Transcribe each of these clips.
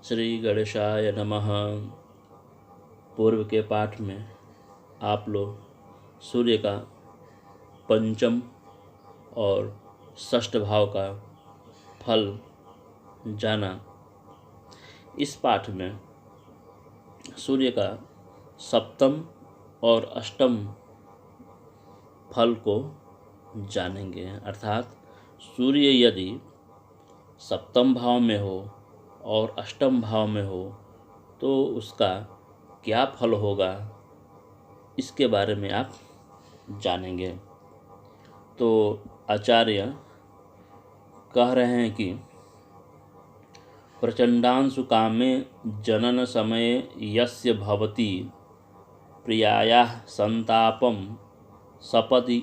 श्री गणेशाय नमः। पूर्व के पाठ में आप लोग सूर्य का पंचम और षष्ठ भाव का फल जाना। इस पाठ में सूर्य का सप्तम और अष्टम फल को जानेंगे। अर्थात सूर्य यदि सप्तम भाव में हो और अष्टम भाव में हो तो उसका क्या फल होगा, इसके बारे में आप जानेंगे। तो आचार्य कह रहे हैं कि प्रचंडांशु कामे जनन समय यस्य भवति प्रियायाः संतापम सपदि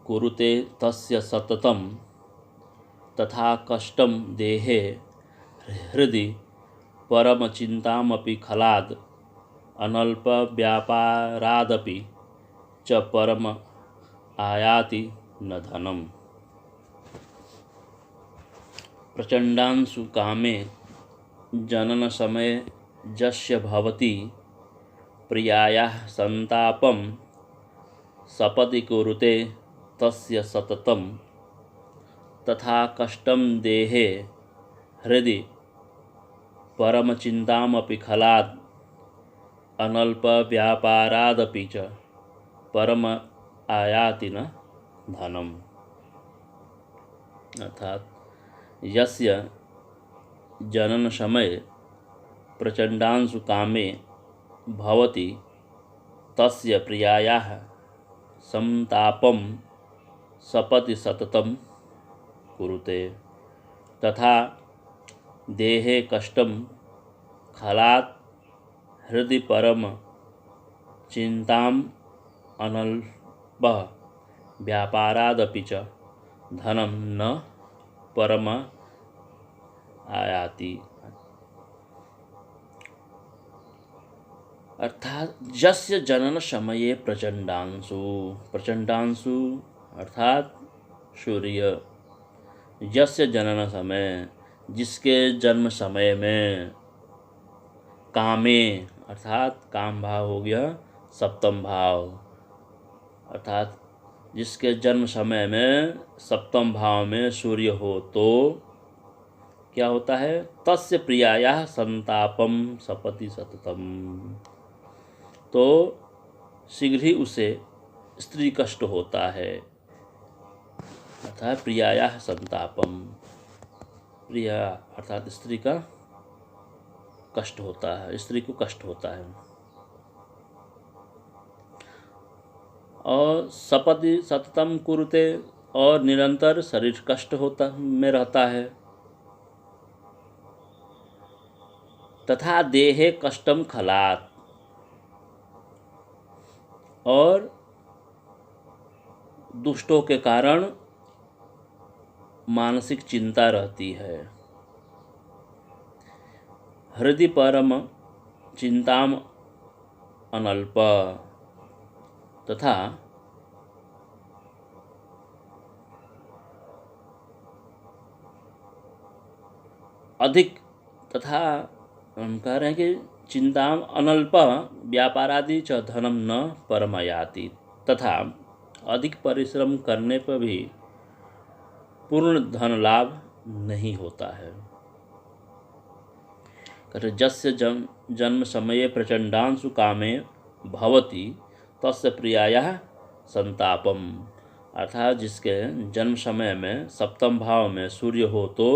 कुरुते तस्य सततम तथा कष्टम देहे हृदि परमचिंतामपि खलाद अनल्प व्यापारादपि च परम आयाति न धनम। प्रचंडांशु कामे जनन समय जस्य भवति प्रियायाः संतापम सपदि कुरुते तस्य सततम तथा कष्टम देहे हृदि परमचिंतामपि खलाद अनल्प व्यापारादपि च परम आयाति न धनम। अर्थात यस्य जनन समय प्रचंडांशु कामे भवति तस्य प्रियायाः संतापम सपदि सततम कुरुते तथा देहे कष्टम खलात् हृदि परम चिंताम अनल्प व्यापारादपि च धनम न परम आयाति। अर्थात यस्य जनन समये प्रचंडांशु, प्रचंडांशु अर्थात सूर्य, यस्य जनन समय जिसके जन्म समय में, कामे अर्थात काम भाव हो गया सप्तम भाव, अर्थात जिसके जन्म समय में सप्तम भाव में सूर्य हो तो क्या होता है, तस्य प्रियायाः संतापम सपति सततम, तो शीघ्र ही उसे स्त्री कष्ट होता है। अर्थात प्रियायाः संतापम, प्रिया अर्थात स्त्री का कष्ट होता है, स्त्री को कष्ट होता है। और सपदि सततम कुरुते, और निरंतर शरीर कष्ट होता में रहता है। तथा देहे कष्टम खलात, और दुष्टों के कारण मानसिक चिंता रहती है। हृदि परम चिंताम अनल्प, तथा अधिक, तथा हम कह रहे हैं कि चिंताम अनल्प व्यापारादि च धनम न परमयाति, तथा अधिक परिश्रम करने पर भी पूर्ण धन लाभ नहीं होता है। कहते जस्य जन्म समये प्रचंडांशु कामे भवति तस्य प्रियायाः संतापम, अर्थात जिसके जन्म समय में सप्तम भाव में सूर्य हो तो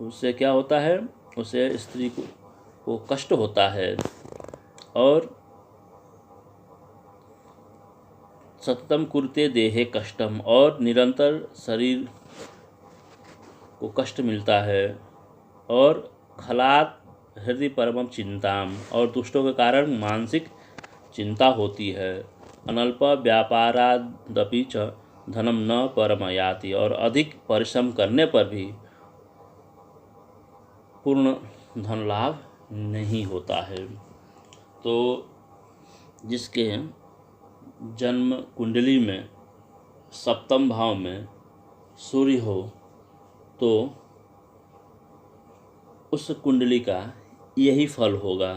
उससे क्या होता है, उसे स्त्री को कष्ट होता है। और सततम कुरुते देहे कष्टम, और निरंतर शरीर को कष्ट मिलता है। और खलात हृदय परमम चिंताम, और दुष्टों के कारण मानसिक चिंता होती है। अनल्प व्यापारादपि च धनम न परमयाति, और अधिक परिश्रम करने पर भी पूर्ण धन लाभ नहीं होता है। तो जिसके जन्म कुंडली में सप्तम भाव में सूर्य हो तो उस कुंडली का यही फल होगा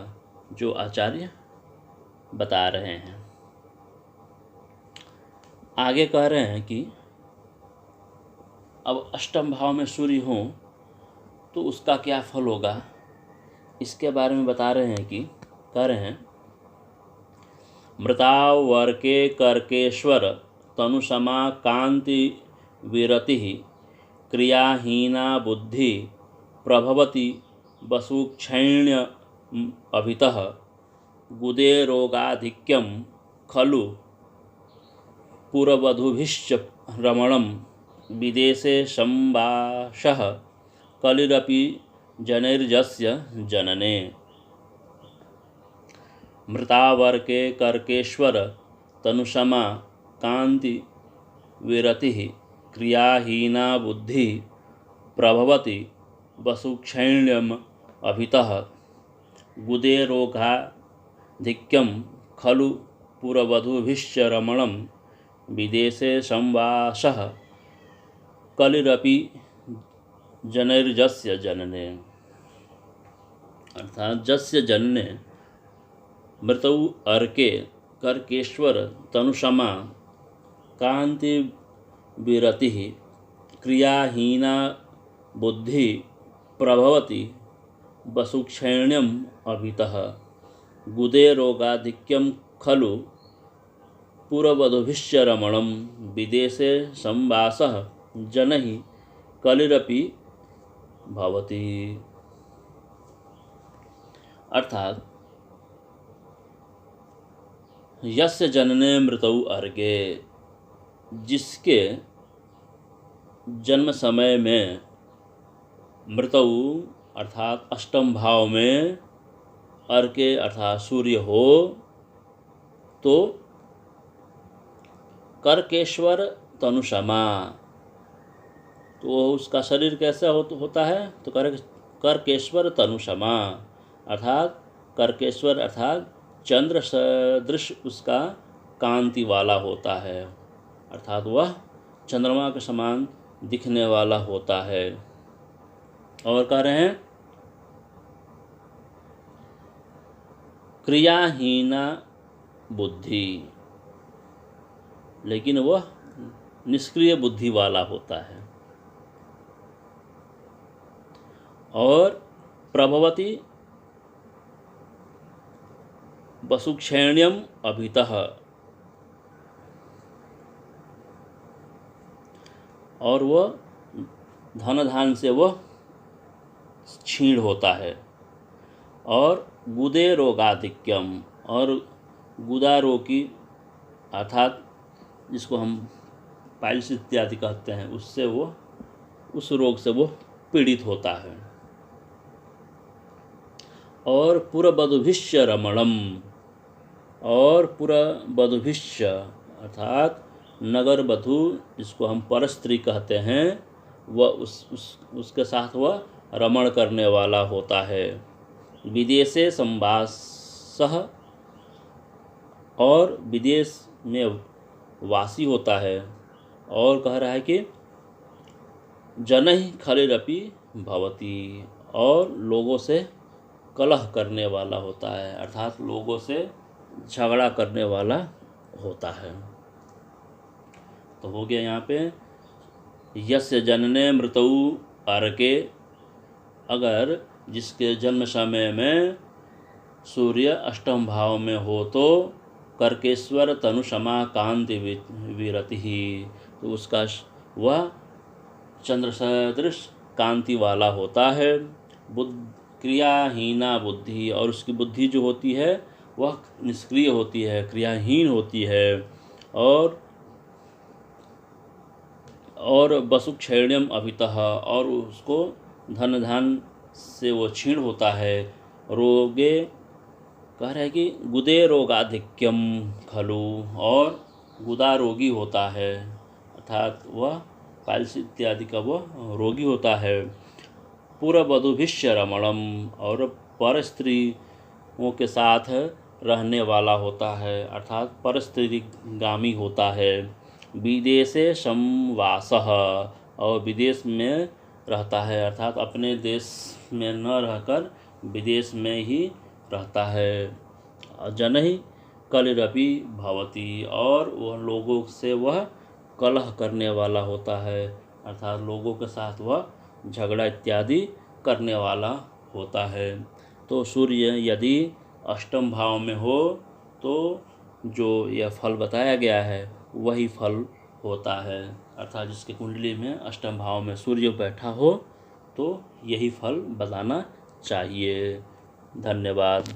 जो आचार्य बता रहे हैं। आगे कह रहे हैं कि अब अष्टम भाव में सूर्य हो तो उसका क्या फल होगा, इसके बारे में बता रहे हैं कि कह रहे हैं मृतावर्के कर्केश्वर तनुसमा कांति विरति क्रियाहीना बुद्धि प्रभवति वसुक्षैण्य अभितः गुदे रोगाधिक्यम खलु पुरवधूभिश्च रमणं विदेशे संवासः कलिरपि जनैर्जस्य जनने। मृतावर्के कर्केश्वर तनुसमा कांति विरति क्रियाहीना बुद्धि प्रभवति वसुक्षैण्यम अभितः गुदे रोगाधिक्यम खलु पुरवधूभिश्च रमणं विदेशे संवासः कलिरपि जनैर्जस्य जनने। अर्थात जस्य जनने मृतौ अर्के कर्केश्वर तनुसमा कांति विरति क्रियाहीना बुद्धि प्रभवति वसुक्षैण्यम अभितः गुदे रोगाधिक्यम खलु पुरवधूभिश्च रमणं विदेशे संवासः जनहि कलिरपि भवति। अर्थात यस्य जनने मृतौ अर्गे, जिसके जन्म समय में मृतौ अर्थात अष्टम भाव में अर्के अर्थात सूर्य हो तो कर्केश्वर तनुसमा, तो उसका शरीर कैसा होता है, तो कर्केश्वर तनुसमा अर्थात कर्केश्वर अर्थात चंद्र सदृश उसका कांति वाला होता है, अर्थात वह चंद्रमा के समान दिखने वाला होता है। और कह रहे हैं क्रियाहीना बुद्धि, लेकिन वह निष्क्रिय बुद्धि वाला होता है। और प्रभवति वसुक्षैण्यम अभितः, और वह धन धान से वह क्षीण होता है। और गुदे रोगाधिक्यम, और गुदा रोगी अर्थात जिसको हम पाइल्स इत्यादि कहते हैं, उससे वो उस रोग से वो पीड़ित होता है। और पुरवधूभिश्च रमणम, और पुरवधूभिश्च अर्थात नगर वधू जिसको हम परस्त्री कहते हैं, वह उसके साथ वह रमण करने वाला होता है। विदेशे संवासः, और विदेश में वासी होता है। और कह रहा है कि जनहि खलिरपि भवति, और लोगों से कलह करने वाला होता है, अर्थात लोगों से झगड़ा करने वाला होता है। तो हो गया यहाँ पे यस्य जनने मृतौ अर्के, अगर जिसके जन्म समय में सूर्य अष्टम भाव में हो तो कर्केश्वर तनुसमा कांति विरति, तो उसका वह चंद्र सदृश कांति वाला होता है। क्रियाहीना बुद्धि, और उसकी बुद्धि जो होती है वह निष्क्रिय होती है, क्रियाहीन होती है। और वसुक्षैण्यम अभितः, और उसको धन धान से वो क्षीण होता है। रोगे कह रहे हैं कि गुदे रोगाधिक्यम खलु, और गुदा रोगी होता है, अर्थात वह पाइल्स इत्यादि का वह रोगी होता है। पुरवधूभिश्च रमणम, और पर स्त्रियों के साथ रहने वाला होता है, अर्थात परस्त्रीगामी होता है। विदेशे संवासः, और विदेश में रहता है, अर्थात अपने देश में न रहकर विदेश में ही रहता है। जनहि कलिरपि भवति, और वह लोगों से वह कलह करने वाला होता है, अर्थात लोगों के साथ वह झगड़ा इत्यादि करने वाला होता है। तो सूर्य यदि अष्टम भाव में हो तो जो यह फल बताया गया है वही फल होता है, अर्थात जिसके कुंडली में अष्टम भाव में सूर्य बैठा हो तो यही फल बताना चाहिए। धन्यवाद।